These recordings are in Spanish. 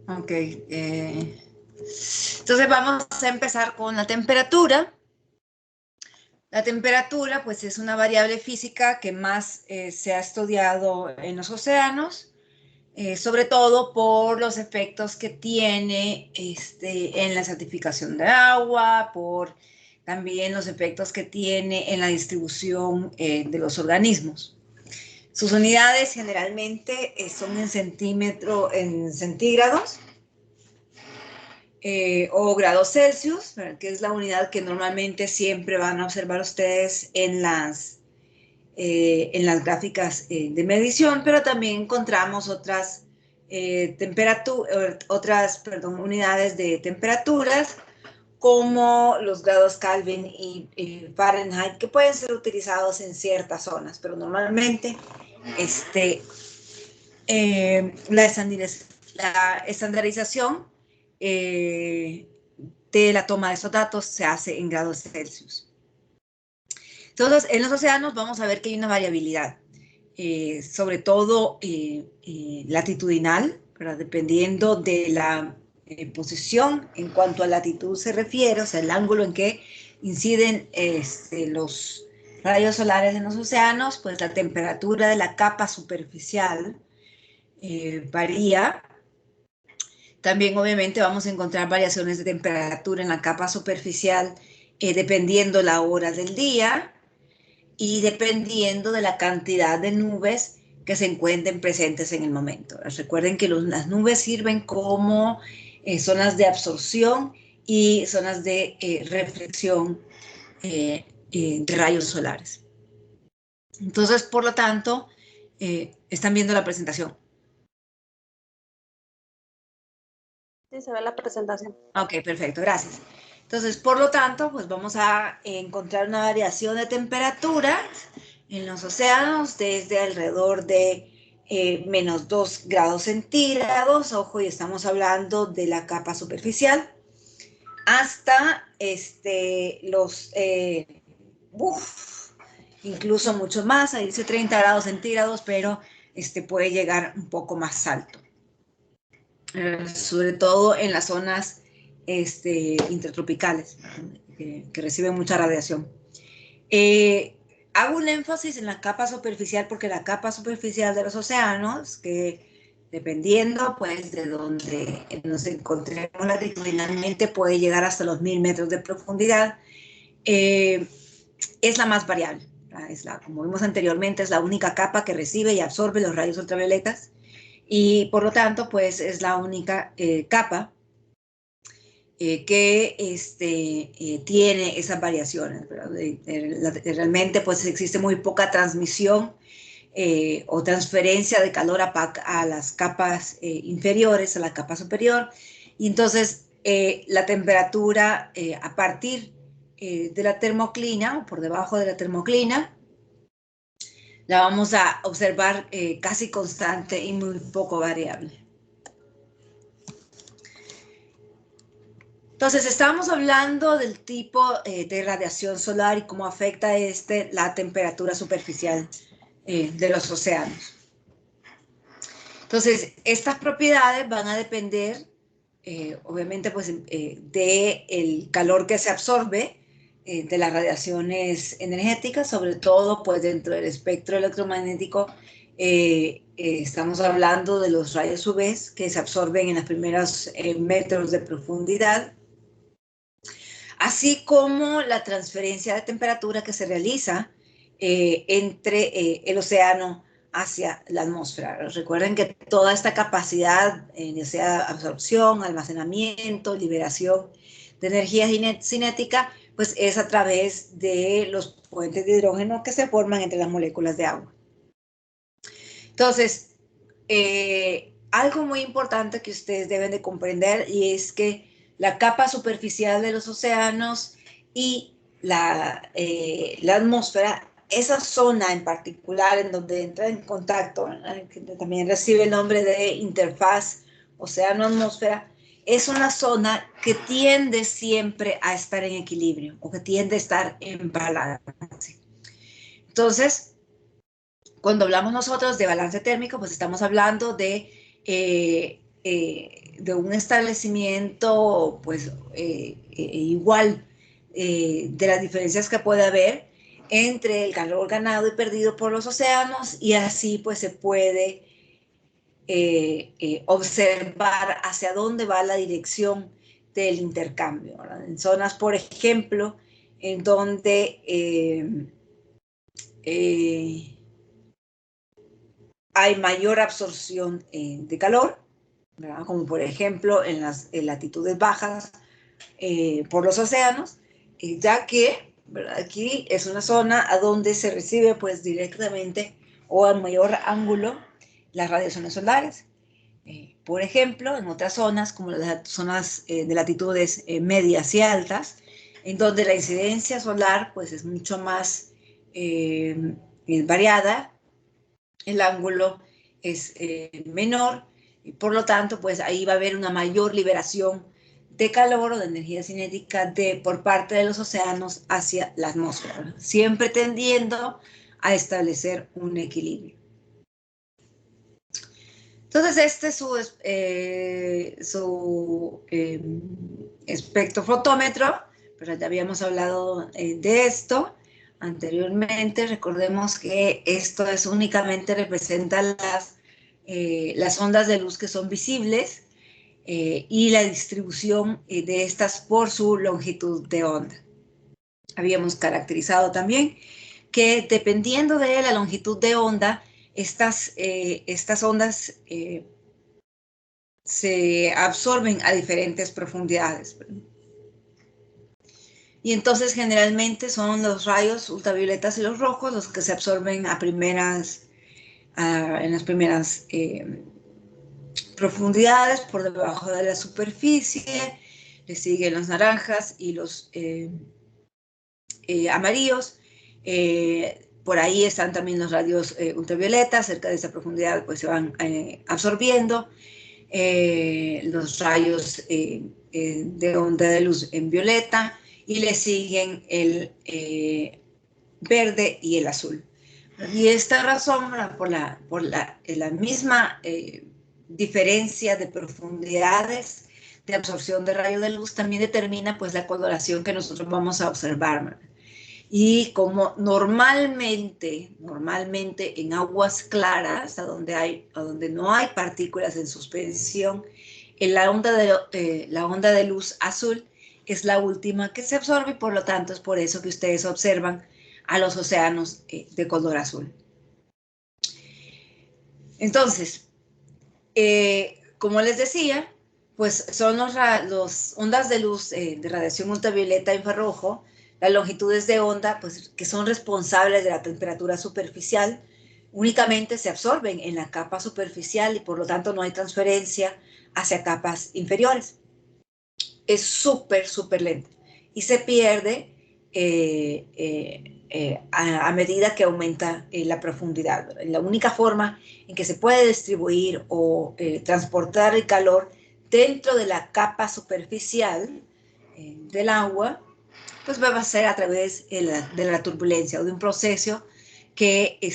Ok. Entonces vamos a empezar con la temperatura. La temperatura, pues, es una variable física que más se ha estudiado en los océanos, sobre todo por los efectos que tiene en la certificación de agua, por también los efectos que tiene en la distribución de los organismos. Sus unidades generalmente son en centígrados o grados Celsius, que es la unidad que normalmente siempre van a observar ustedes en las gráficas de medición, pero también encontramos unidades de temperaturas como los grados Kelvin y Fahrenheit, que pueden ser utilizados en ciertas zonas, pero normalmente la estandarización de la toma de esos datos se hace en grados Celsius. Entonces, en los océanos vamos a ver que hay una variabilidad, sobre todo latitudinal, ¿verdad? Dependiendo de la posición en cuanto a latitud se refiere, o sea, el ángulo en que inciden los rayos solares en los océanos, pues la temperatura de la capa superficial varía. También obviamente vamos a encontrar variaciones de temperatura en la capa superficial dependiendo la hora del día y dependiendo de la cantidad de nubes que se encuentren presentes en el momento. Recuerden que las nubes sirven como zonas de absorción y zonas de reflexión de rayos solares. Entonces, por lo tanto, están viendo la presentación. Sí, se ve la presentación. Ok, perfecto, gracias. Entonces, por lo tanto, pues vamos a encontrar una variación de temperaturas en los océanos desde alrededor de menos 2 grados centígrados, ojo, y estamos hablando de la capa superficial, hasta incluso mucho más, ahí dice 30 grados centígrados, pero puede llegar un poco más alto. Sobre todo en las zonas intertropicales, que reciben mucha radiación. Hago un énfasis en la capa superficial porque la capa superficial de los océanos, que dependiendo pues de donde nos encontremos latitudinalmente, puede llegar hasta los 1000 metros de profundidad, es la más variable. Como vimos anteriormente, es la única capa que recibe y absorbe los rayos ultravioletas y por lo tanto pues es la única capa que tiene esas variaciones. Realmente pues existe muy poca transmisión o transferencia de calor a las capas inferiores, a la capa superior, y entonces la temperatura a partir de la termoclina o por debajo de la termoclina la vamos a observar casi constante y muy poco variable. Entonces, estábamos hablando del tipo de radiación solar y cómo afecta la temperatura superficial de los océanos. Entonces, estas propiedades van a depender, obviamente, pues, del calor que se absorbe de las radiaciones energéticas, sobre todo, pues, dentro del espectro electromagnético, estamos hablando de los rayos UV que se absorben en los primeros metros de profundidad, así como la transferencia de temperatura que se realiza entre el océano hacia la atmósfera. Recuerden que toda esta capacidad, ya sea absorción, almacenamiento, liberación de energía cinética, pues es a través de los puentes de hidrógeno que se forman entre las moléculas de agua. Entonces, algo muy importante que ustedes deben de comprender y es que la capa superficial de los océanos y la atmósfera, esa zona en particular en donde entra en contacto, que también recibe el nombre de interfaz océano-atmósfera, es una zona que tiende siempre a estar en equilibrio o que tiende a estar en balance. Entonces, cuando hablamos nosotros de balance térmico, pues estamos hablando de de un establecimiento, pues, igual de las diferencias que puede haber entre el calor ganado y perdido por los océanos, y así pues se puede observar hacia dónde va la dirección del intercambio, ¿verdad? En zonas, por ejemplo, en donde hay mayor absorción de calor, ¿verdad? Como por ejemplo en las latitudes bajas por los océanos, ya que, ¿verdad?, aquí es una zona a donde se recibe pues directamente o a mayor ángulo las radiaciones solares. Por ejemplo, en otras zonas, como las zonas de latitudes medias y altas, en donde la incidencia solar pues es mucho más variada, el ángulo es menor, y por lo tanto pues ahí va a haber una mayor liberación de calor o de energía cinética por parte de los océanos hacia la atmósfera, siempre tendiendo a establecer un equilibrio. Entonces, este es su espectrofotómetro, pero ya habíamos hablado de esto anteriormente. Recordemos que esto es únicamente representa las ondas de luz que son visibles y la distribución de estas por su longitud de onda. Habíamos caracterizado también que dependiendo de la longitud de onda, estas ondas se absorben a diferentes profundidades. Y entonces generalmente son los rayos ultravioletas y los rojos los que se absorben en las primeras profundidades por debajo de la superficie. Le siguen los naranjas y los amarillos. Por ahí están también los rayos ultravioletas, cerca de esa profundidad pues se van absorbiendo los rayos de onda de luz en violeta, y le siguen el verde y el azul. Y esta razón, por la misma diferencia de profundidades de absorción de rayos de luz, también determina pues la coloración que nosotros vamos a observar, ¿verdad? Y como normalmente en aguas claras, a donde no hay partículas en suspensión, la onda de luz azul es la última que se absorbe, y por lo tanto es por eso que ustedes observan a los océanos de color azul. Entonces, como les decía, pues son los ondas de luz de radiación ultravioleta e infrarrojo, las longitudes de onda, pues, que son responsables de la temperatura superficial, únicamente se absorben en la capa superficial y por lo tanto no hay transferencia hacia capas inferiores. Es súper lento y se pierde a medida que aumenta la profundidad. La única forma en que se puede distribuir o transportar el calor dentro de la capa superficial del agua, pues va a ser a través de la turbulencia o de un proceso que, que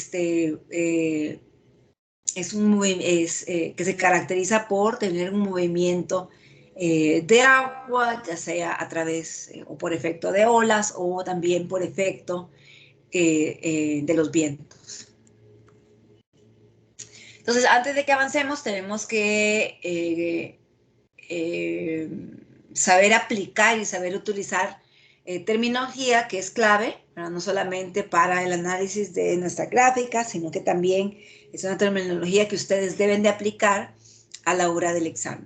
se caracteriza por tener un movimiento de agua, ya sea a través o por efecto de olas o también por efecto de los vientos. Entonces, antes de que avancemos, tenemos que saber aplicar y saber utilizar terminología que es clave, ¿verdad? No solamente para el análisis de nuestra gráfica, sino que también es una terminología que ustedes deben de aplicar a la hora del examen.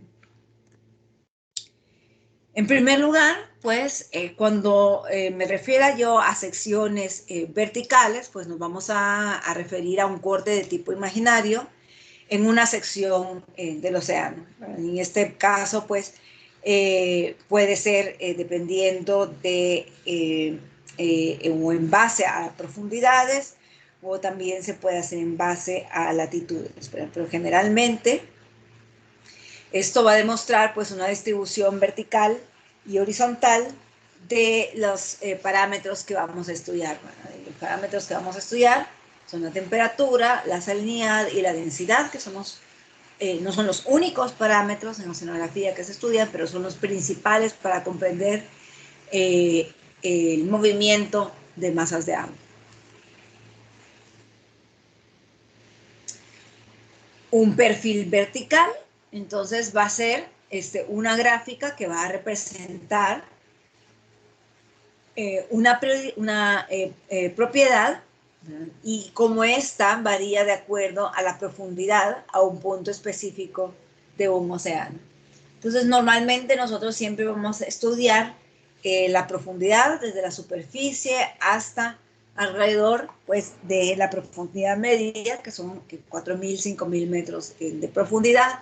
En primer lugar, pues, cuando me refiera yo a secciones verticales, pues nos vamos a referir a un corte de tipo imaginario en una sección del océano. En este caso, pues, puede ser dependiendo de o en base a profundidades, o también se puede hacer en base a latitudes. Pero generalmente esto va a demostrar pues una distribución vertical y horizontal de los parámetros que vamos a estudiar. Bueno, los parámetros que vamos a estudiar son la temperatura, la salinidad y la densidad, que son los no son los únicos parámetros en oceanografía que se estudian, pero son los principales para comprender el movimiento de masas de agua. Un perfil vertical, entonces va a ser una gráfica que va a representar una propiedad y como esta varía de acuerdo a la profundidad a un punto específico de un océano. Entonces, normalmente nosotros siempre vamos a estudiar la profundidad desde la superficie hasta alrededor pues, de la profundidad media, que son 4.000, 5.000 metros de profundidad.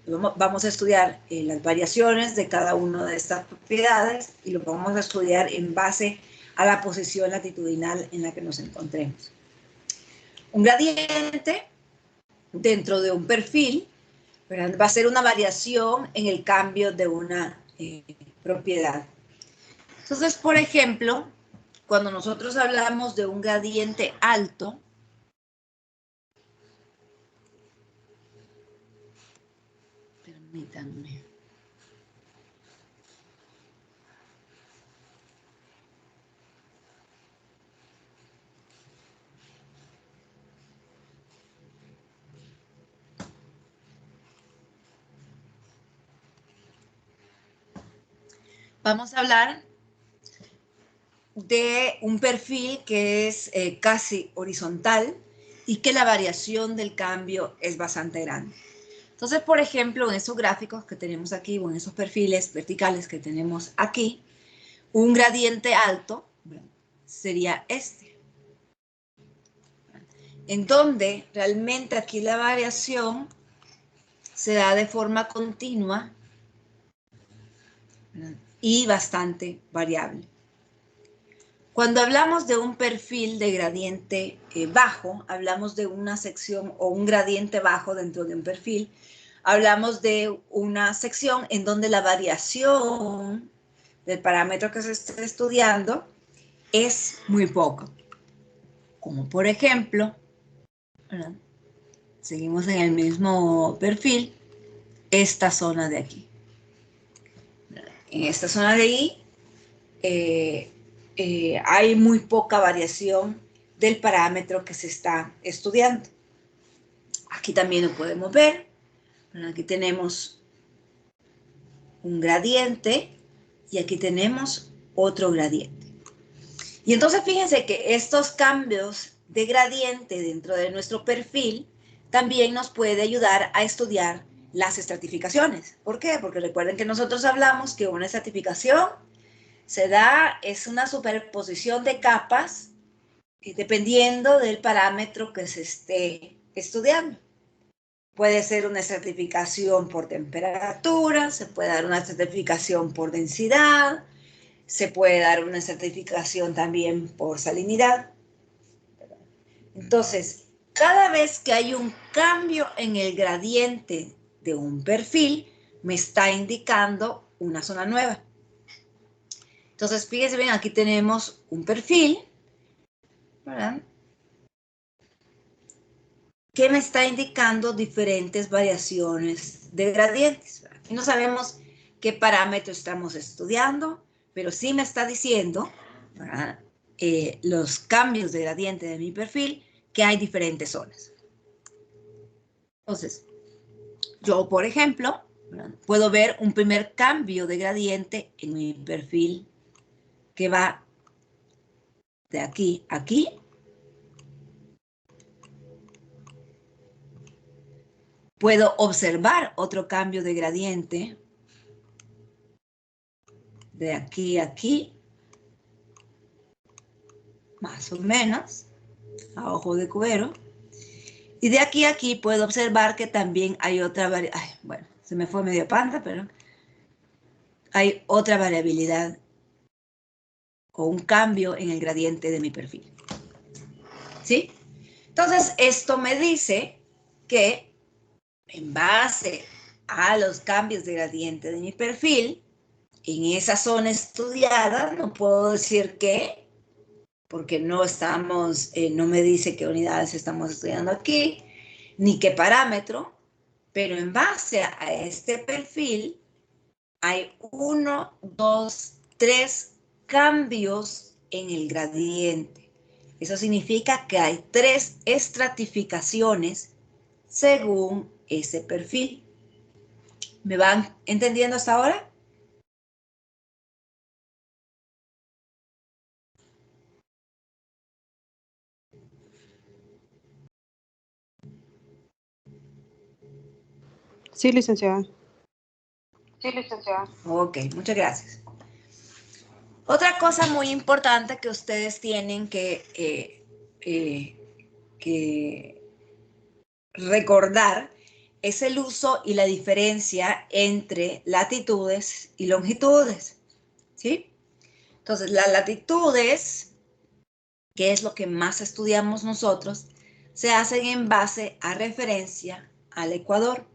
Vamos a estudiar las variaciones de cada una de estas propiedades y lo vamos a estudiar en base a la posición latitudinal en la que nos encontremos. Un gradiente dentro de un perfil, ¿verdad?, va a ser una variación en el cambio de una propiedad. Entonces, por ejemplo, cuando nosotros hablamos de un gradiente alto, permítanme. Vamos a hablar de un perfil que es casi horizontal y que la variación del cambio es bastante grande. Entonces, por ejemplo, en esos gráficos que tenemos aquí o en esos perfiles verticales que tenemos aquí, un gradiente alto sería este, en donde realmente aquí la variación se da de forma continua y bastante variable. Cuando hablamos de un perfil de gradiente bajo, hablamos de una sección o un gradiente bajo dentro de un perfil, hablamos de una sección en donde la variación del parámetro que se está estudiando es muy poca. Como por ejemplo, ¿verdad?, seguimos en el mismo perfil, esta zona de aquí. En esta zona de ahí hay muy poca variación del parámetro que se está estudiando. Aquí también lo podemos ver. Aquí tenemos un gradiente y aquí tenemos otro gradiente. Y entonces fíjense que estos cambios de gradiente dentro de nuestro perfil también nos puede ayudar a estudiar las estratificaciones. ¿Por qué? Porque recuerden que nosotros hablamos que una estratificación se da, es una superposición de capas dependiendo del parámetro que se esté estudiando. Puede ser una estratificación por temperatura, se puede dar una estratificación por densidad, se puede dar una estratificación también por salinidad. Entonces, cada vez que hay un cambio en el gradiente de un perfil, me está indicando una zona nueva. Entonces, fíjense bien, aquí tenemos un perfil, ¿verdad?, que me está indicando diferentes variaciones de gradientes. Y no sabemos qué parámetro estamos estudiando, pero sí me está diciendo, ¿verdad?, los cambios de gradiente de mi perfil, que hay diferentes zonas. Entonces, yo, por ejemplo, ¿verdad?, puedo ver un primer cambio de gradiente en mi perfil que va de aquí a aquí. Puedo observar otro cambio de gradiente de aquí a aquí, más o menos, a ojo de cubero. Y de aquí a aquí puedo observar que también hay otra variabilidad. Bueno, se me fue medio panda, pero hay otra variabilidad o un cambio en el gradiente de mi perfil. ¿Sí? Entonces, esto me dice que en base a los cambios de gradiente de mi perfil, en esa zona estudiada, no puedo decir qué, porque no estamos, no me dice qué unidades estamos estudiando aquí, ni qué parámetro, Pero en base a este perfil hay 1, 2, 3 cambios en el gradiente. Eso significa que hay 3 estratificaciones según ese perfil. ¿Me van entendiendo hasta ahora? Sí, licenciada. Sí, licenciada. Ok, muchas gracias. Otra cosa muy importante que ustedes tienen que recordar es el uso y la diferencia entre latitudes y longitudes, ¿sí? Entonces, las latitudes, que es lo que más estudiamos nosotros, se hacen en base a referencia al Ecuador.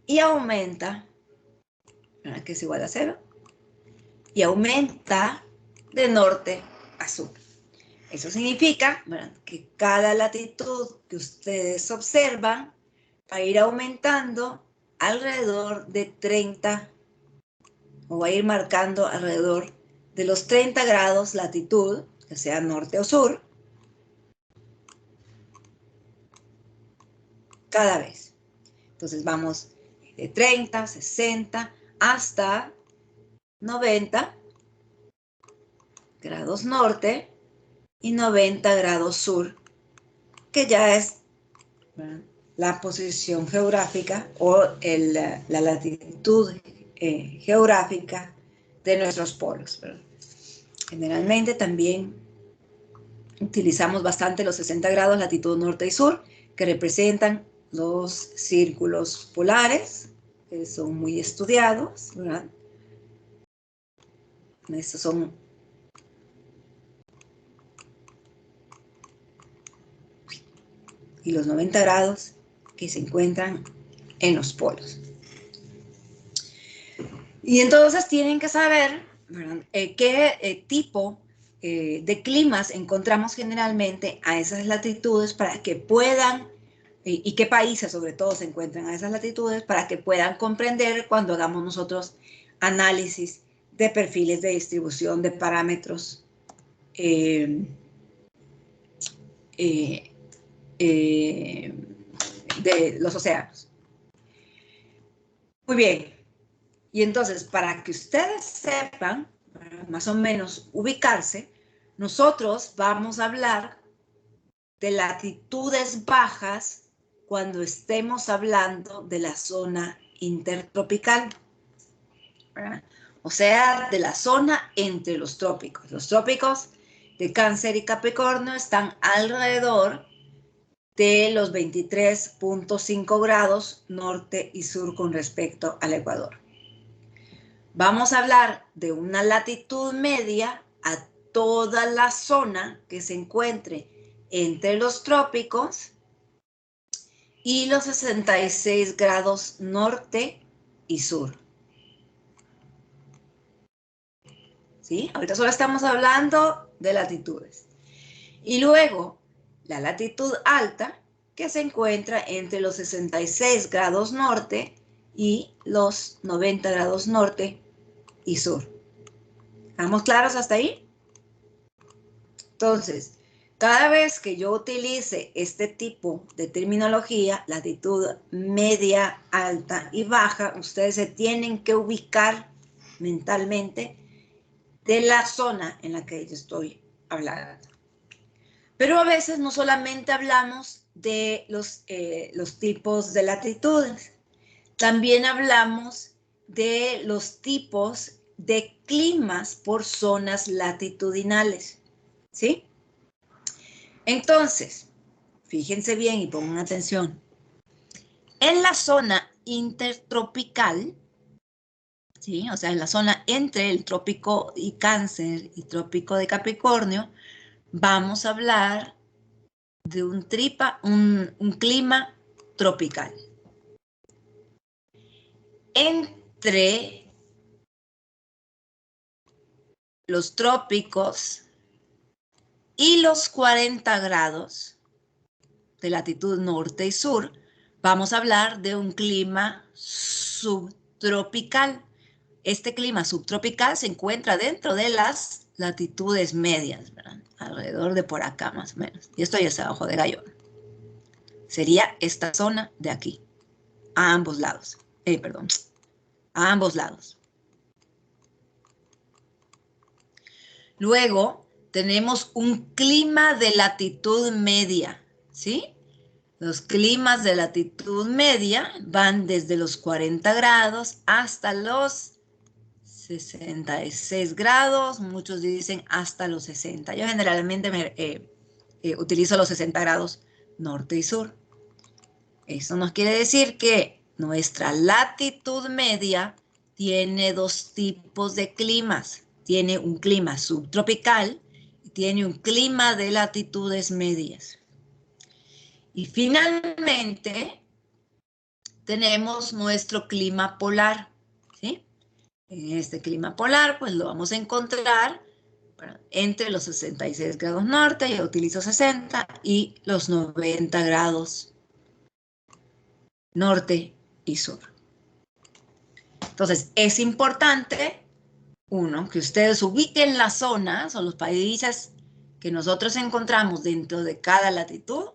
Y aumenta, que es igual a 0, y aumenta de norte a sur. Eso significa, ¿verdad?, que cada latitud que ustedes observan va a ir aumentando alrededor de 30, o va a ir marcando alrededor de los 30 grados latitud, que sea norte o sur, cada vez. Entonces vamos de 30, 60 hasta 90 grados norte y 90 grados sur, que ya es, ¿verdad?, la posición geográfica o la latitud geográfica de nuestros polos, ¿verdad? Generalmente también utilizamos bastante los 60 grados latitud norte y sur, que representan los círculos polares, que son muy estudiados, ¿verdad? Estos son y los 90 grados que se encuentran en los polos. Y entonces tienen que saber, ¿verdad?, qué tipo de climas encontramos generalmente a esas latitudes para que puedan, y qué países sobre todo se encuentran a esas latitudes para que puedan comprender cuando hagamos nosotros análisis de perfiles de distribución de parámetros de los océanos. Muy bien. Y entonces, para que ustedes sepan, más o menos ubicarse, nosotros vamos a hablar de latitudes bajas cuando estemos hablando de la zona intertropical, ¿verdad? O sea, de la zona entre los trópicos. Los trópicos de Cáncer y Capricornio están alrededor de los 23.5 grados norte y sur con respecto al Ecuador. Vamos a hablar de una latitud media a toda la zona que se encuentre entre los trópicos y los 66 grados norte y sur. ¿Sí? Ahorita solo estamos hablando de latitudes. Y luego, la latitud alta, que se encuentra entre los 66 grados norte y los 90 grados norte y sur. ¿Estamos claros hasta ahí? Entonces, cada vez que yo utilice este tipo de terminología, latitud media, alta y baja, ustedes se tienen que ubicar mentalmente de la zona en la que yo estoy hablando. Pero a veces no solamente hablamos de los tipos de latitudes, también hablamos de los tipos de climas por zonas latitudinales, ¿sí? Entonces, fíjense bien y pongan atención. En la zona intertropical, ¿sí?, o sea, en la zona entre el trópico y Cáncer y trópico de Capricornio, vamos a hablar de un clima tropical. Entre los trópicos y los 40 grados de latitud norte y sur, vamos a hablar de un clima subtropical. Este clima subtropical se encuentra dentro de las latitudes medias, ¿verdad? Alrededor de por acá más o menos. Y esto ya está abajo de Gallón. Sería esta zona de aquí, a ambos lados. A ambos lados. Luego tenemos un clima de latitud media, ¿sí? Los climas de latitud media van desde los 40 grados hasta los 66 grados, muchos dicen hasta los 60. Yo generalmente utilizo los 60 grados norte y sur. Eso nos quiere decir que nuestra latitud media tiene dos tipos de climas. Tiene un clima subtropical y tiene un clima de latitudes medias. Y finalmente tenemos nuestro clima polar, ¿sí? En este clima polar, pues lo vamos a encontrar entre los 66 grados norte, yo utilizo 60, y los 90 grados norte y sur. Entonces, es importante, uno, que ustedes ubiquen las zonas o los países que nosotros encontramos dentro de cada latitud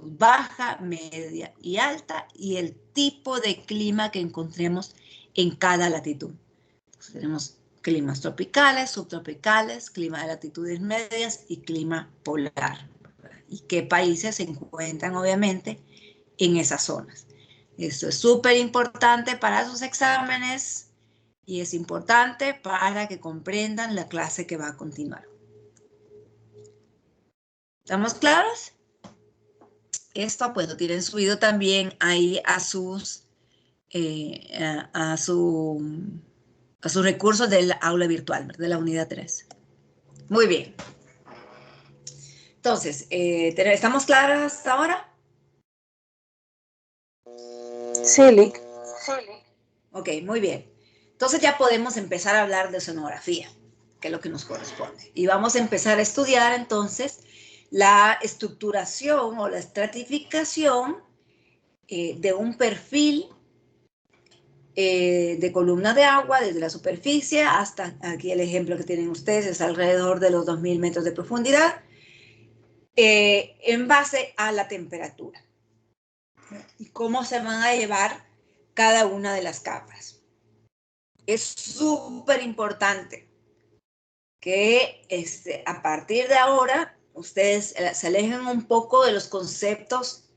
baja, media y alta, y el tipo de clima que encontremos en cada latitud. Entonces, tenemos climas tropicales, subtropicales, clima de latitudes medias y clima polar. Y qué países se encuentran, obviamente, en esas zonas. Esto es súper importante para sus exámenes y es importante para que comprendan la clase que va a continuar. ¿Estamos claros? Esto pues lo tienen subido también ahí a sus recursos del aula virtual, de la unidad 3. Muy bien. Entonces, ¿estamos claras hasta ahora? Sí, Lick. Ok, muy bien. Entonces ya podemos empezar a hablar de oceanografía, que es lo que nos corresponde. Y vamos a empezar a estudiar entonces la estructuración o la estratificación de un perfil de columna de agua desde la superficie hasta, aquí el ejemplo que tienen ustedes es alrededor de los 2000 metros de profundidad, en base a la temperatura. Y cómo se van a llevar cada una de las capas. Es súper importante que a partir de ahora ustedes se alejen un poco de los conceptos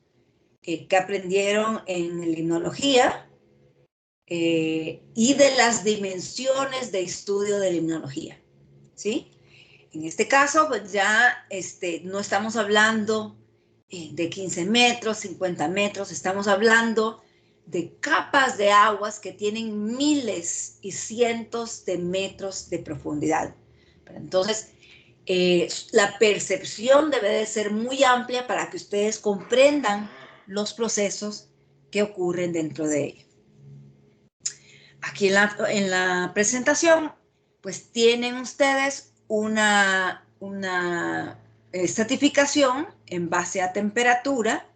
que aprendieron en limnología y de las dimensiones de estudio de limnología, ¿sí? En este caso, pues ya no estamos hablando de 15 metros, 50 metros, estamos hablando de capas de aguas que tienen miles y cientos de metros de profundidad. Entonces, la percepción debe de ser muy amplia para que ustedes comprendan los procesos que ocurren dentro de ella. Aquí en la presentación, pues tienen ustedes una estratificación en base a temperatura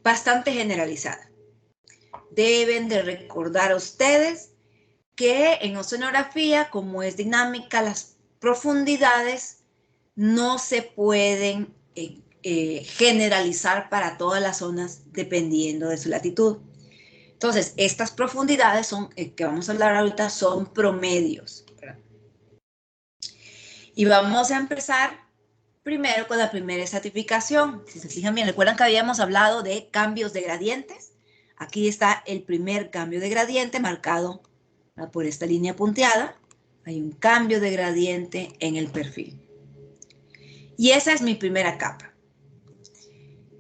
bastante generalizada. Deben de recordar ustedes que en oceanografía, como es dinámica, las profundidades no se pueden generalizar para todas las zonas dependiendo de su latitud. Entonces, estas profundidades son, que vamos a hablar ahorita, son promedios. Y vamos a empezar primero con la primera estratificación. Si se fijan bien, recuerdan que habíamos hablado de cambios de gradientes. Aquí está el primer cambio de gradiente marcado por esta línea punteada. Hay un cambio de gradiente en el perfil. Y esa es mi primera capa,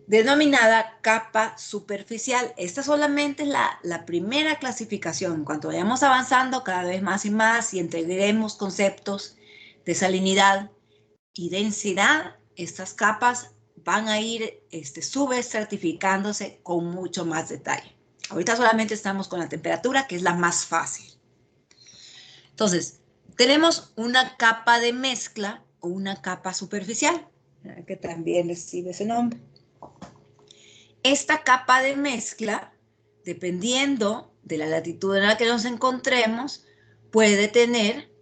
denominada capa superficial. Esta solamente es la primera clasificación. En cuanto vayamos avanzando cada vez más y más y integremos conceptos de salinidad y densidad, estas capas van a ir subestratificándose con mucho más detalle. Ahorita solamente estamos con la temperatura, que es la más fácil. Entonces, tenemos una capa de mezcla o una capa superficial, que también recibe ese nombre. Esta capa de mezcla, dependiendo de la latitud en la que nos encontremos, puede tener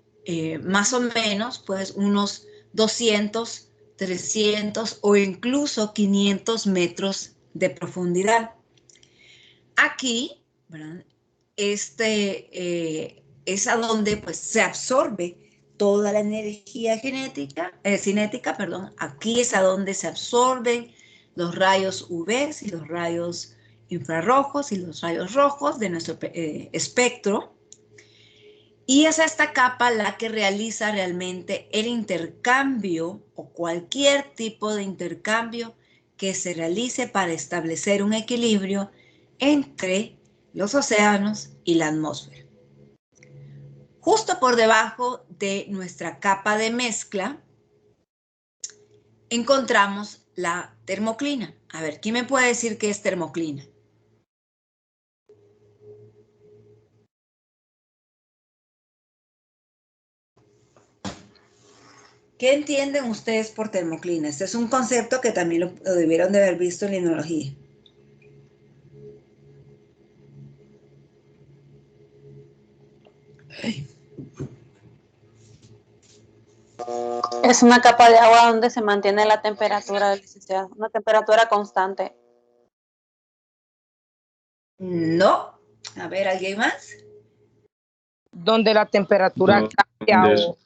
más o menos pues, unos 200, 300 o incluso 500 metros de profundidad. Aquí, ¿verdad? Es a donde pues, se absorbe toda la energía cinética, perdón. Aquí es a donde se absorben los rayos UV y los rayos infrarrojos y los rayos rojos de nuestro espectro. Y es esta capa la que realiza realmente el intercambio o cualquier tipo de intercambio que se realice para establecer un equilibrio entre los océanos y la atmósfera. Justo por debajo de nuestra capa de mezcla encontramos la termoclina. A ver, ¿quién me puede decir qué es termoclina? ¿Qué entienden ustedes por termoclina? Este es un concepto que también lo debieron de haber visto en limnología. Es una capa de agua donde se mantiene la temperatura, una temperatura constante. No. A ver, ¿alguien más? Donde la temperatura cambia o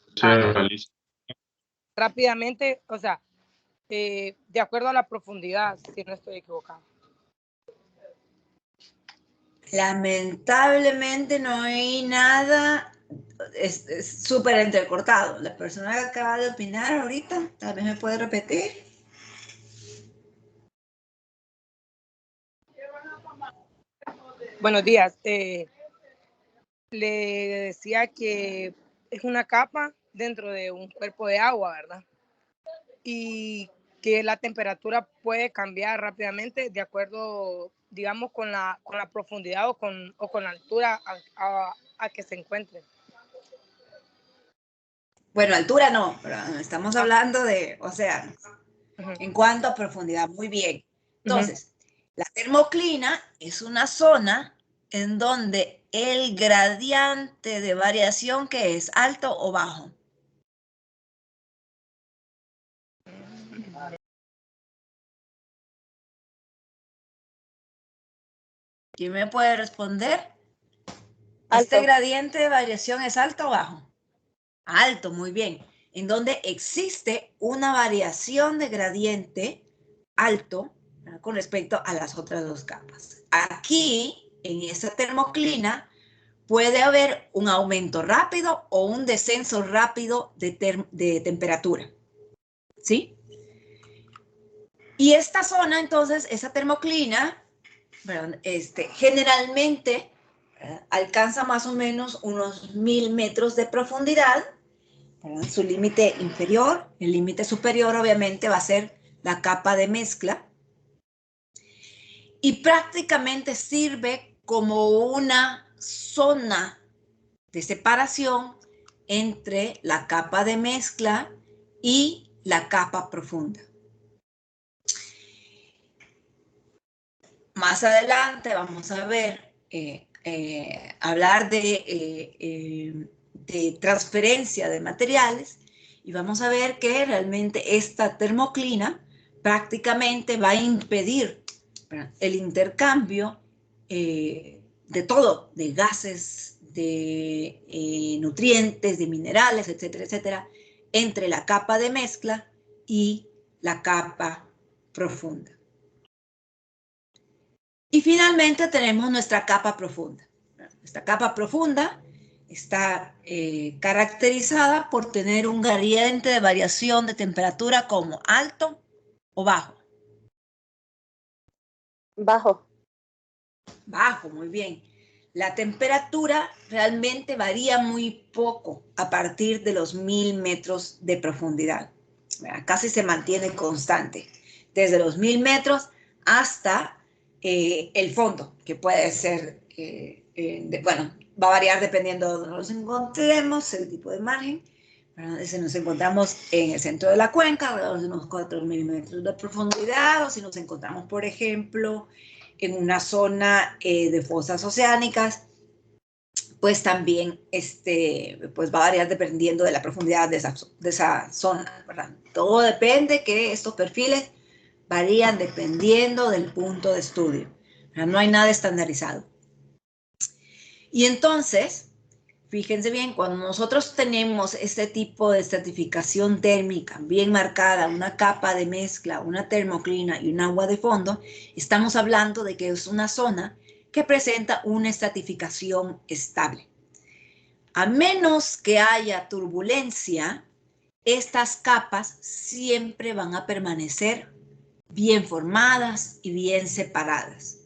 rápidamente, o sea, de acuerdo a la profundidad, si no estoy equivocado. Lamentablemente no hay nada, es súper entrecortado. La persona que acaba de opinar ahorita, tal vez me puede repetir. Buenos días. Le decía que es una capa dentro de un cuerpo de agua, ¿verdad? Y que la temperatura puede cambiar rápidamente de acuerdo, digamos, con la profundidad o con la altura a que se encuentre. Bueno, altura no, pero estamos hablando de océanos. En cuanto a profundidad, muy bien. Entonces, la termoclina es una zona en donde el gradiente de variación que es alto o bajo. ¿Quién me puede responder? ¿Este gradiente de variación es alto o bajo? Alto, muy bien. En donde existe una variación de gradiente alto, ¿verdad?, con respecto a las otras dos capas. Aquí, en esta termoclina, puede haber un aumento rápido o un descenso rápido de temperatura. ¿Sí? Y esta zona, entonces, esa termoclina, ¿verdad?, generalmente alcanza más o menos unos 1000 metros de profundidad, ¿verdad? Su límite inferior, el límite superior obviamente va a ser la capa de mezcla y prácticamente sirve como una zona de separación entre la capa de mezcla y la capa profunda. Más adelante vamos a ver, hablar de transferencia de materiales y vamos a ver que realmente esta termoclina prácticamente va a impedir el intercambio de todo, de gases, de nutrientes, de minerales, etcétera, etcétera, entre la capa de mezcla y la capa profunda. Y finalmente tenemos nuestra capa profunda. Esta capa profunda está caracterizada por tener un gradiente de variación de temperatura como alto o bajo. Bajo. Bajo, muy bien. La temperatura realmente varía muy poco a partir de los 1000 metros de profundidad. Casi se mantiene constante. Desde los 1000 metros hasta el fondo, que puede ser, bueno, va a variar dependiendo de donde nos encontremos, el tipo de margen, Si nos encontramos en el centro de la cuenca, alrededor de unos 4.000 metros de profundidad, o si nos encontramos, por ejemplo, en una zona de fosas oceánicas, pues también pues va a variar dependiendo de la profundidad de esa zona, ¿verdad? Todo depende que estos perfiles varían dependiendo del punto de estudio. No hay nada estandarizado. Y entonces, fíjense bien, cuando nosotros tenemos este tipo de estratificación térmica bien marcada, una capa de mezcla, una termoclina y un agua de fondo, estamos hablando de que es una zona que presenta una estratificación estable. A menos que haya turbulencia, estas capas siempre van a permanecer bien formadas y bien separadas.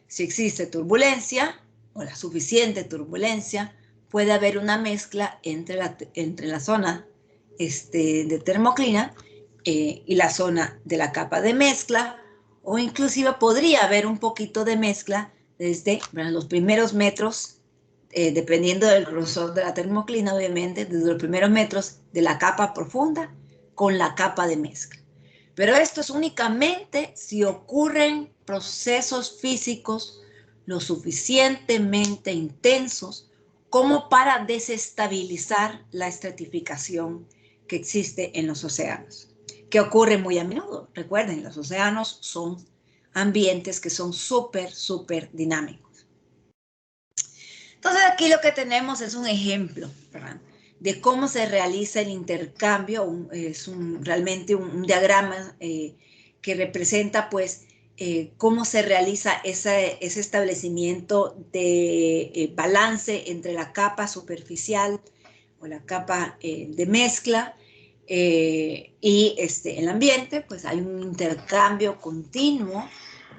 Si existe turbulencia o la suficiente turbulencia, puede haber una mezcla entre la zona de termoclina y la zona de la capa de mezcla, o inclusive podría haber un poquito de mezcla desde los primeros metros, dependiendo del grosor de la termoclina, obviamente, desde los primeros metros de la capa profunda con la capa de mezcla. Pero esto es únicamente si ocurren procesos físicos lo suficientemente intensos como para desestabilizar la estratificación que existe en los océanos, que ocurre muy a menudo. Recuerden, los océanos son ambientes que son súper dinámicos. Entonces aquí lo que tenemos es un ejemplo, ¿verdad?, de cómo se realiza el intercambio. Es realmente un diagrama que representa pues cómo se realiza ese establecimiento de balance entre la capa superficial o la capa de mezcla y el ambiente. Pues hay un intercambio continuo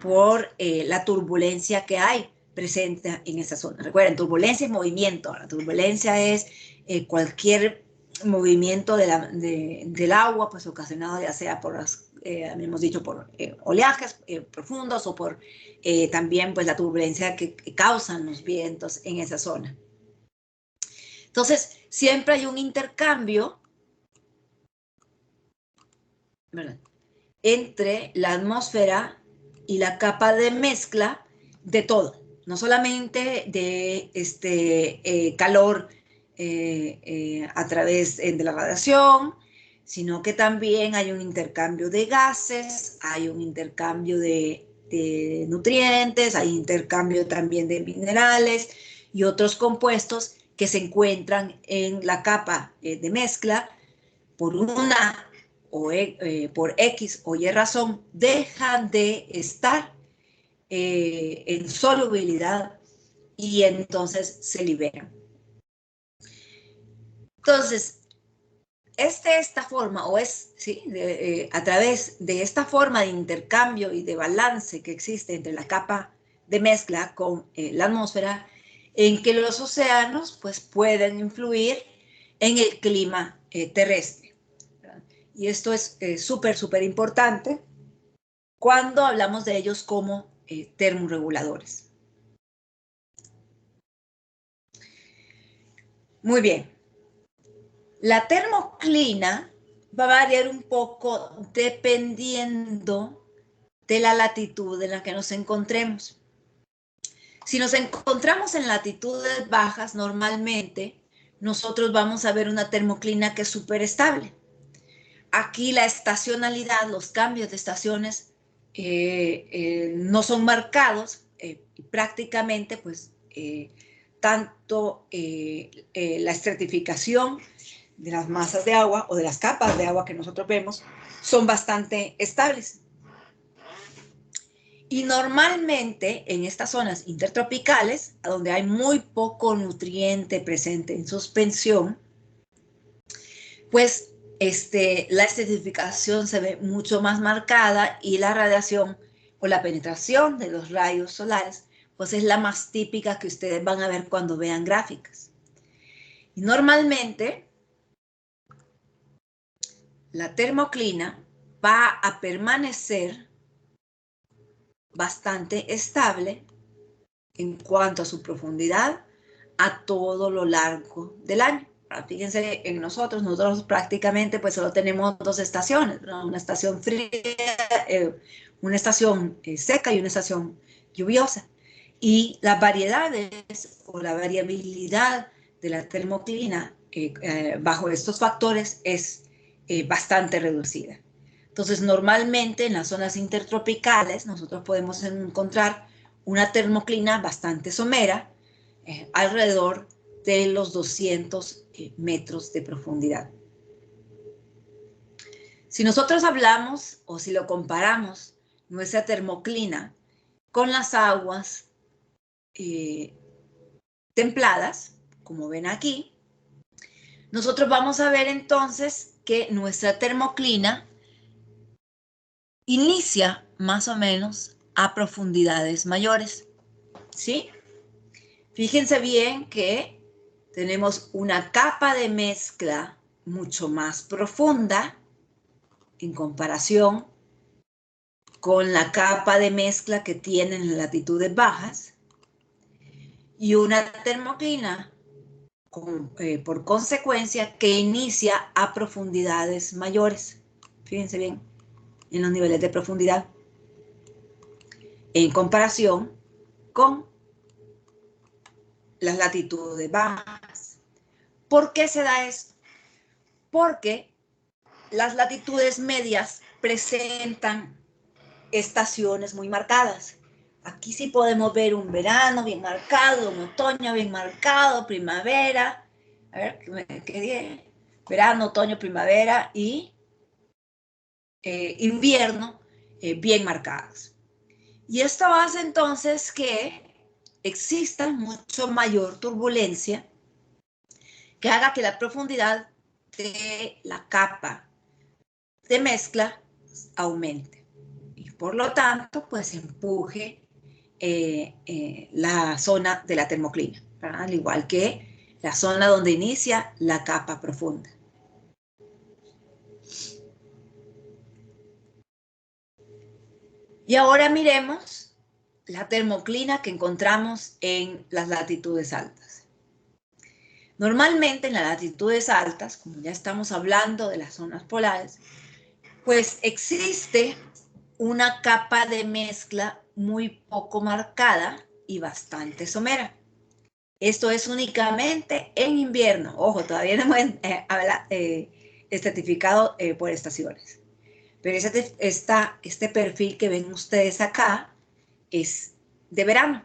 por la turbulencia que hay presente en esa zona. Recuerden, turbulencia es movimiento. La turbulencia es cualquier movimiento del agua, pues ocasionado ya sea por hemos dicho, por oleajes profundos, o por también pues la turbulencia que causan los vientos en esa zona. Entonces, siempre hay un intercambio, ¿verdad?, entre la atmósfera y la capa de mezcla de todo, no solamente de calor a través de la radiación, sino que también hay un intercambio de gases, hay un intercambio de nutrientes, hay intercambio también de minerales y otros compuestos que se encuentran en la capa de mezcla. Por una por X o Y razón, dejan de estar en solubilidad y entonces se liberan. Entonces, esta forma, a través de esta forma de intercambio y de balance que existe entre la capa de mezcla con la atmósfera, en que los océanos pues pueden influir en el clima terrestre. Y esto es súper importante cuando hablamos de ellos como termorreguladores. Muy bien. La termoclina va a variar un poco dependiendo de la latitud en la que nos encontremos. Si nos encontramos en latitudes bajas, normalmente nosotros vamos a ver una termoclina que es súper estable. Aquí la estacionalidad, los cambios de estaciones no son marcados, prácticamente pues tanto la estratificación de las masas de agua o de las capas de agua que nosotros vemos son bastante estables. Y normalmente en estas zonas intertropicales, donde hay muy poco nutriente presente en suspensión, pues la estratificación se ve mucho más marcada y la radiación o la penetración de los rayos solares pues es la más típica que ustedes van a ver cuando vean gráficas. Y normalmente la termoclina va a permanecer bastante estable en cuanto a su profundidad, a todo lo largo del año. Fíjense en nosotros prácticamente pues solo tenemos dos estaciones, ¿no? Una estación fría, una estación seca y una estación lluviosa. Y las variedades o la variabilidad de la termoclina bajo estos factores es bastante reducida. Entonces, normalmente en las zonas intertropicales nosotros podemos encontrar una termoclina bastante somera, alrededor de los 200 metros de profundidad. Si nosotros hablamos o si lo comparamos nuestra termoclina con las aguas templadas, como ven aquí, nosotros vamos a ver entonces que nuestra termoclina inicia más o menos a profundidades mayores, ¿sí? Fíjense bien que tenemos una capa de mezcla mucho más profunda en comparación con la capa de mezcla que tienen en latitudes bajas y una termoclina por consecuencia que inicia a profundidades mayores. Fíjense bien en los niveles de profundidad en comparación con las latitudes bajas. ¿Por qué se da esto? Porque las latitudes medias presentan estaciones muy marcadas. Aquí sí podemos ver un verano bien marcado, un otoño bien marcado, primavera. A ver, ¿qué dije? Verano, otoño, primavera y invierno bien marcados. Y esto hace entonces que exista mucho mayor turbulencia que haga que la profundidad de la capa de mezcla aumente. Y por lo tanto, pues empuje la zona de la termoclina, ¿verdad? Al igual que la zona donde inicia la capa profunda. Y ahora miremos la termoclina que encontramos en las latitudes altas. Normalmente en las latitudes altas, como ya estamos hablando de las zonas polares, pues existe una capa de mezcla muy poco marcada y bastante somera. Esto es únicamente en invierno. Ojo, todavía no hemos estratificado por estaciones. Pero este perfil que ven ustedes acá es de verano,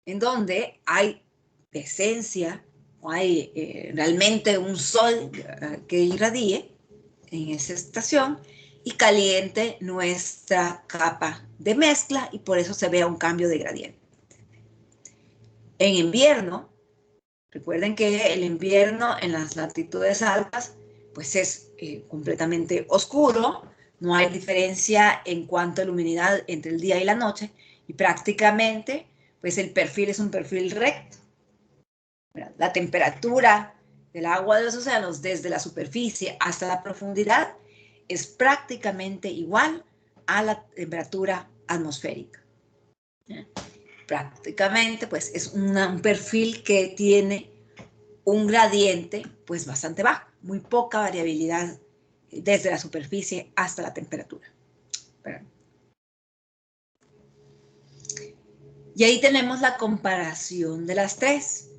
en donde hay presencia o hay realmente un sol que irradie en esa estación y caliente nuestra capa de mezcla y por eso se vea un cambio de gradiente. En invierno, recuerden que el invierno en las latitudes altas pues es completamente oscuro, no hay diferencia en cuanto a luminidad entre el día y la noche y prácticamente pues el perfil es un perfil recto. La temperatura del agua de los océanos desde la superficie hasta la profundidad es prácticamente igual a la temperatura atmosférica. Prácticamente pues es un perfil que tiene un gradiente pues bastante bajo, muy poca variabilidad desde la superficie hasta la temperatura. Y ahí tenemos la comparación de las tres.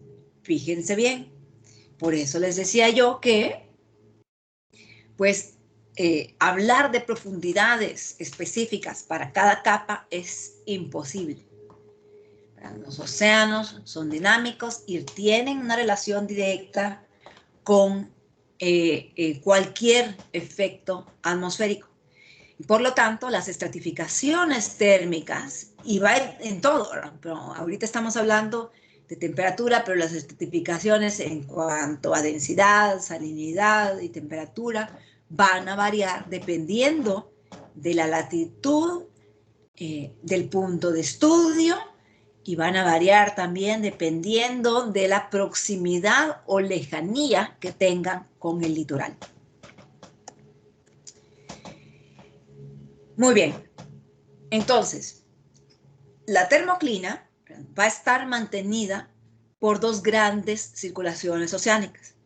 Fíjense bien. Por eso les decía yo que, pues, hablar de profundidades específicas para cada capa es imposible. Los océanos son dinámicos y tienen una relación directa con cualquier efecto atmosférico. Por lo tanto, las estratificaciones térmicas, y va en todo, pero ahorita estamos hablando de temperatura, pero las estratificaciones en cuanto a densidad, salinidad y temperatura van a variar dependiendo de la latitud del punto de estudio y van a variar también dependiendo de la proximidad o lejanía que tengan con el litoral. Muy bien, entonces, la termoclina va a estar mantenida por dos grandes circulaciones oceánicas.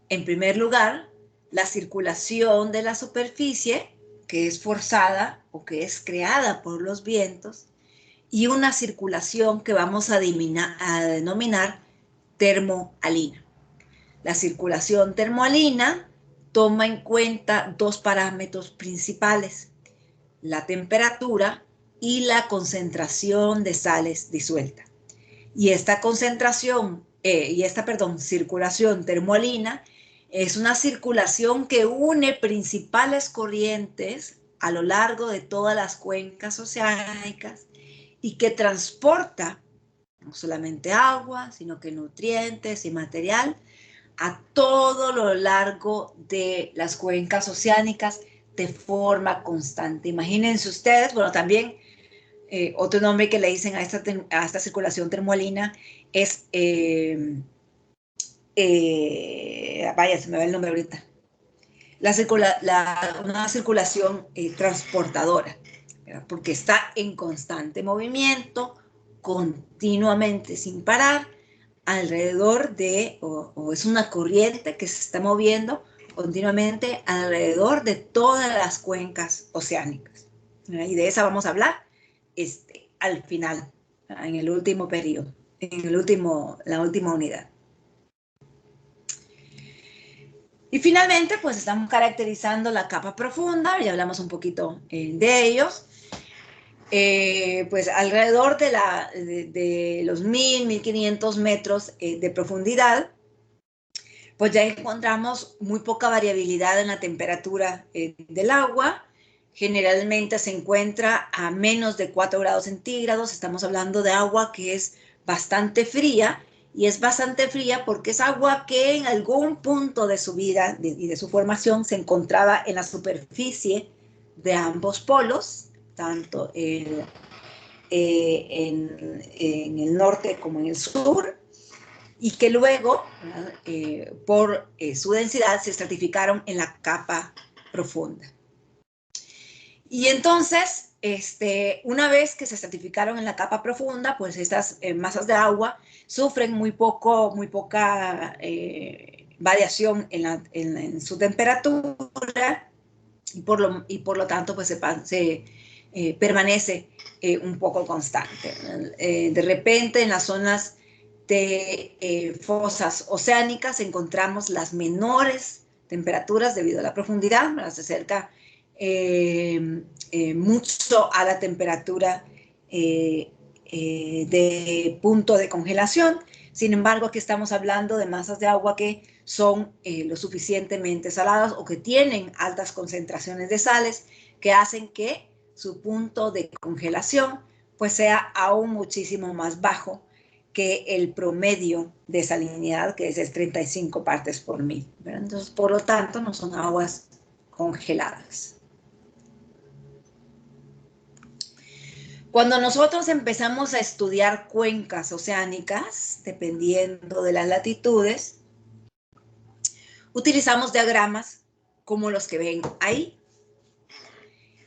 En primer lugar, la circulación de la superficie, que es forzada o que es creada por los vientos, y una circulación que vamos a denominar termohalina. La circulación termohalina toma en cuenta dos parámetros principales: la temperatura y la concentración de sales disueltas. Y esta circulación termohalina es una circulación que une principales corrientes a lo largo de todas las cuencas oceánicas y que transporta no solamente agua, sino que nutrientes y material a todo lo largo de las cuencas oceánicas de forma constante. Imagínense ustedes, bueno, también otro nombre que le dicen a esta circulación termohalina es, vaya, se me va el nombre ahorita, una circulación transportadora, ¿verdad? Porque está en constante movimiento, continuamente, sin parar, alrededor de, o es una corriente que se está moviendo continuamente alrededor de todas las cuencas oceánicas. Y de esa vamos a hablar al final, en el último periodo, la última unidad. Y finalmente, pues estamos caracterizando la capa profunda, ya hablamos un poquito de ellos. Pues alrededor de los 1.500 metros de profundidad, pues ya encontramos muy poca variabilidad en la temperatura del agua. Generalmente se encuentra a menos de 4 grados centígrados. Estamos hablando de agua que es bastante fría, y es bastante fría porque es agua que en algún punto de su vida y de su formación se encontraba en la superficie de ambos polos, tanto en el norte como en el sur, y que luego, por su densidad, se estratificaron en la capa profunda. Y entonces, una vez que se estratificaron en la capa profunda, pues estas masas de agua sufren muy poca variación en su temperatura, y por lo tanto pues se permanece un poco constante. De repente, en las zonas de fosas oceánicas encontramos las menores temperaturas debido a la profundidad, se acerca mucho a la temperatura de punto de congelación. Sin embargo, aquí estamos hablando de masas de agua que son lo suficientemente saladas o que tienen altas concentraciones de sales que hacen que su punto de congelación pues sea aún muchísimo más bajo que el promedio de salinidad, que es 35 partes por mil. ¿Verdad? Entonces, por lo tanto, no son aguas congeladas. Cuando nosotros empezamos a estudiar cuencas oceánicas, dependiendo de las latitudes, utilizamos diagramas como los que ven ahí.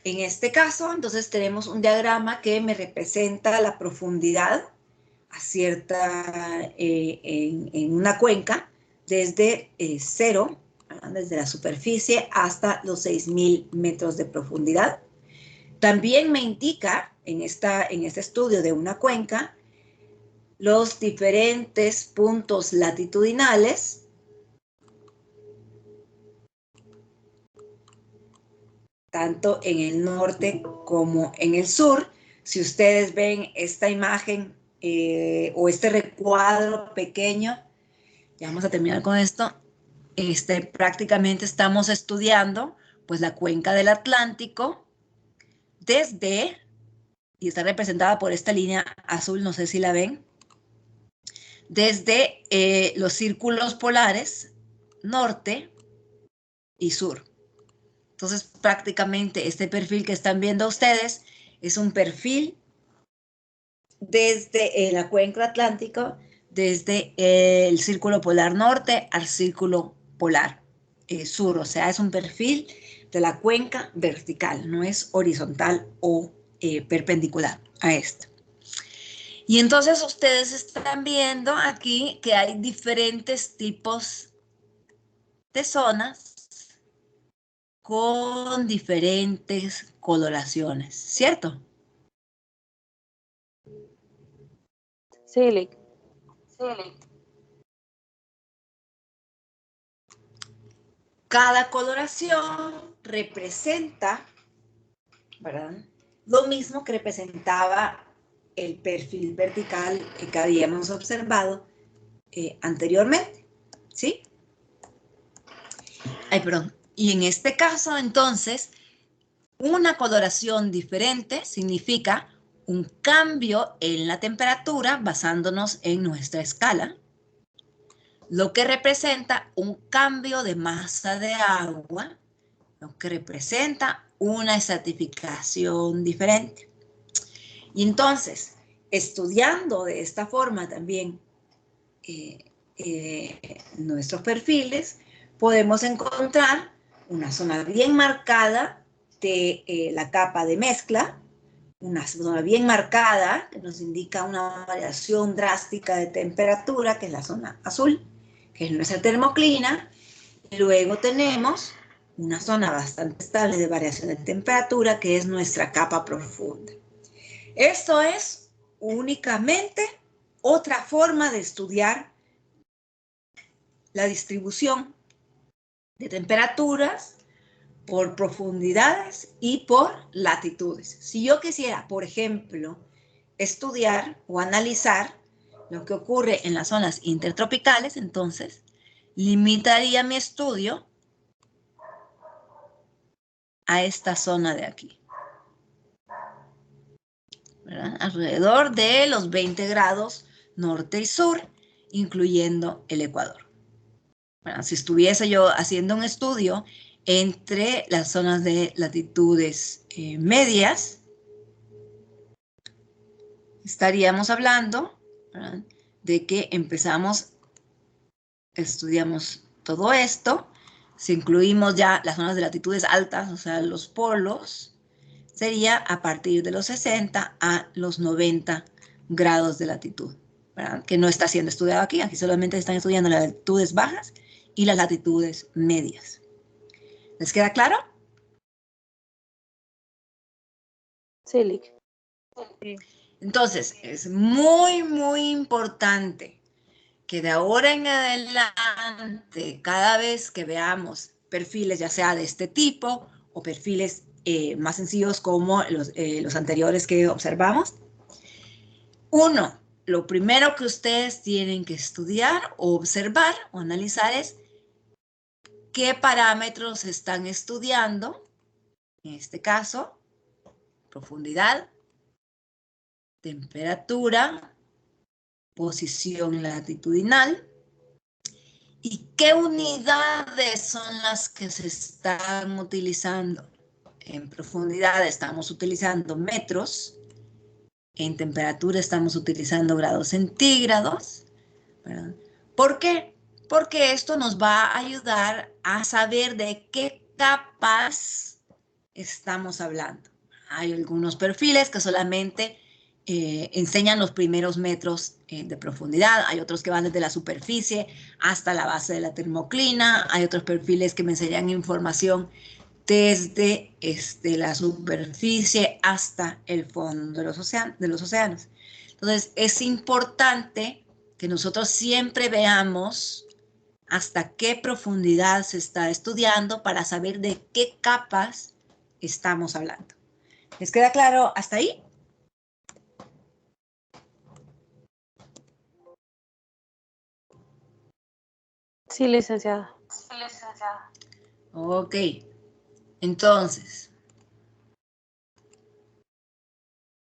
En este caso, entonces, tenemos un diagrama que me representa la profundidad a cierta, en una cuenca, desde cero, desde la superficie hasta los 6.000 metros de profundidad. También me indica en este estudio de una cuenca los diferentes puntos latitudinales, tanto en el norte como en el sur. Si ustedes ven esta imagen o este recuadro pequeño, ya vamos a terminar con esto, prácticamente estamos estudiando pues la cuenca del Atlántico desde, y está representada por esta línea azul, no sé si la ven, desde los círculos polares norte y sur. Entonces, prácticamente este perfil que están viendo ustedes es un perfil desde la cuenca atlántica, desde el círculo polar norte al círculo polar sur. O sea, es un perfil de la cuenca vertical, no es horizontal o perpendicular a esto. Y entonces ustedes están viendo aquí que hay diferentes tipos de zonas con diferentes coloraciones, ¿cierto? Sí, Lick. Cada coloración representa, ¿verdad?, lo mismo que representaba el perfil vertical que habíamos observado anteriormente, ¿sí? Ay, perdón. Y en este caso, entonces, una coloración diferente significa un cambio en la temperatura basándonos en nuestra escala, lo que representa un cambio de masa de agua, lo que representa una estratificación diferente. Y entonces, estudiando de esta forma también nuestros perfiles, podemos encontrar una zona bien marcada de la capa de mezcla, una zona bien marcada que nos indica una variación drástica de temperatura, que es la zona azul, que es nuestra termoclina, y luego tenemos una zona bastante estable de variación de temperatura, que es nuestra capa profunda. Esto es únicamente otra forma de estudiar la distribución de temperaturas por profundidades y por latitudes. Si yo quisiera, por ejemplo, estudiar o analizar lo que ocurre en las zonas intertropicales, entonces limitaría mi estudio a esta zona de aquí, ¿verdad? Alrededor de los 20 grados norte y sur, incluyendo el Ecuador. Bueno, si estuviese yo haciendo un estudio entre las zonas de latitudes medias, estaríamos hablando, ¿verdad?, de que estudiamos todo esto, si incluimos ya las zonas de latitudes altas, o sea, los polos, sería a partir de los 60 a los 90 grados de latitud, ¿verdad?, que no está siendo estudiado aquí. Aquí solamente están estudiando las latitudes bajas y las latitudes medias. ¿Les queda claro? Sí, Lick. Sí. Entonces, es muy, muy importante que de ahora en adelante, cada vez que veamos perfiles, ya sea de este tipo o perfiles más sencillos como los anteriores que observamos, uno, lo primero que ustedes tienen que estudiar o observar o analizar es qué parámetros están estudiando, en este caso, profundidad, temperatura, posición latitudinal, y qué unidades son las que se están utilizando. En profundidad estamos utilizando metros, en temperatura estamos utilizando grados centígrados, ¿verdad? ¿Por qué? Porque esto nos va a ayudar a saber de qué capas estamos hablando. Hay algunos perfiles que solamente enseñan los primeros metros de profundidad, hay otros que van desde la superficie hasta la base de la termoclina, hay otros perfiles que me enseñan información desde la superficie hasta el fondo de los océanos. Entonces, es importante que nosotros siempre veamos hasta qué profundidad se está estudiando para saber de qué capas estamos hablando. ¿Les queda claro hasta ahí? Sí, licenciada. Ok. Entonces,